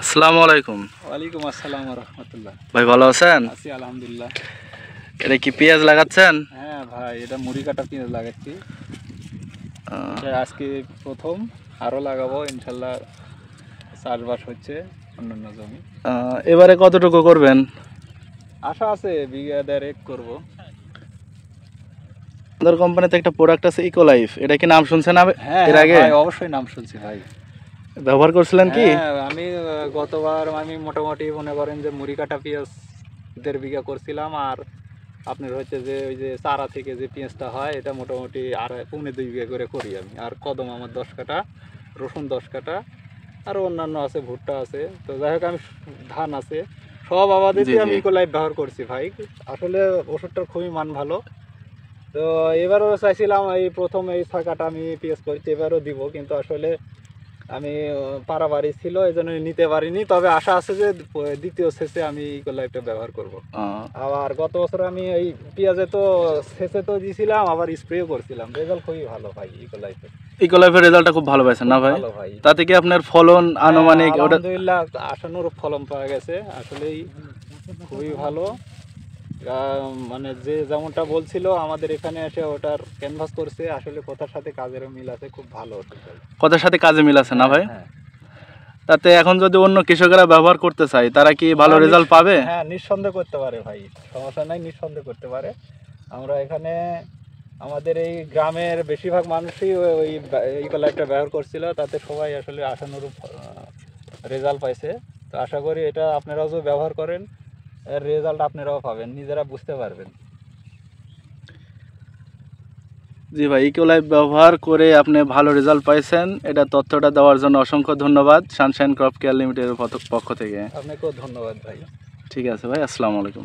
আসসালামু আলাইকুম। ওয়ালাইকুম আসসালাম ওয়া রাহমাতুল্লাহ। ভাই ভালো আছেন? আছি আলহামদুলিল্লাহ। এটা কি পেঁয়াজ লাগাচ্ছেন? হ্যাঁ ভাই, এটা মুড়ি কাটা পেঁয়াজ লাগাচ্ছি। এটা আজকে প্রথম, আরও লাগাবো ইনশাল্লাহ। চাষবাস হচ্ছে অন্যান্য জমি। এবারে কতটুকু করবেন? আশা আছে বিঘা দেড়েক করবো। আমাদের কোম্পানিতে একটা প্রোডাক্ট আছে ইকোলাইফ, এটা কি নাম শুনছেন হ্যাঁ এর আগে? ভাই, অবশ্যই নাম শুনছি ভাই। ব্যবহার করছিলেন কি? হ্যাঁ, আমি গতবার মোটামুটি মনে করেন যে মুড়ি কাটা পেঁয়াজ 1.5 বিঘা করছিলাম। আর আপনার হচ্ছে যে ওই যে চারা থেকে যে পেঁয়াজটা হয়, এটা মোটামুটি আর 1.25 বিঘা করে করি আমি। আর কদম আমার 10 কাঠা, রসুন 10 কাঠা, আর অন্যান্য আছে, ভুট্টা আছে। তো যাই হোক, আমি ধান আছে, সব আবাদেতে আমি ইকোলাইফ ব্যবহার করছি ভাই। আসলে ওষুধটার খুবই মান ভালো। তো এবারও চাইছিলাম এই প্রথম এই শাখাটা আমি পেঁয়াজ করছি, এবারও দিব, কিন্তু আসলে আমি পারাবাড়ি ছিল, এই জন্য নিতে পারিনি। তবে আশা আছে যে দ্বিতীয় সেচে আমি ইকোলাইফটা ব্যবহার করব। আবার গত বছর আমি এই পেঁয়াজে তো সেচে তো দিয়েছিলাম, আবার স্প্রেও করছিলাম। রেজাল্ট খুবই ভালো ভাই ইকোলাইফের রেজাল্টটা খুব ভালো পাইছেন না ভাই? ভালো ভাই। তাতে কি আপনার ফলন আনুমানিক? আলহামদুলিল্লাহ আশানুরূপ ফলন পাওয়া গেছে, আসলেই খুবই ভালো। মানে যে যেমনটা বলছিল আমাদের এখানে এসে ওটার ক্যানভাস করছে, আসলে কথার সাথে কাজেরও মিল আছে, খুব ভালো। কথার সাথে কাজে মিল আছে না ভাই? হ্যাঁ। তাতে এখন যদি অন্য কৃষকেরা ব্যবহার করতে চায়, তারা কি ভালো রেজাল্ট পাবে? হ্যাঁ, নিঃসন্দেহ করতে পারে ভাই, সমস্যা নাই, নিঃসন্দেহ করতে পারে। আমরা এখানে আমাদের এই গ্রামের বেশিরভাগ মানুষই ওই ইকোলাইফটা ব্যবহার করছিল, তাতে সবাই আসলে আশানুরূপ রেজাল্ট পাইছে। তো আশা করি এটা আপনারাও যদি ব্যবহার করেন, এর রেজাল্ট আপনারাও পাবেন, নিজেরা বুঝতে পারবেন। জি ভাই, ইকোলাইফ ব্যবহার করে আপনি ভালো রেজাল্ট পাইছেন, এটা তথ্যটা দেওয়ার জন্য অসংখ্য ধন্যবাদ সানশাইন ক্রপ কেয়ার লিমিটেডের পক্ষ থেকে। আপনাকেও ধন্যবাদ ভাই। ঠিক আছে ভাই, আসসালামু আলাইকুম।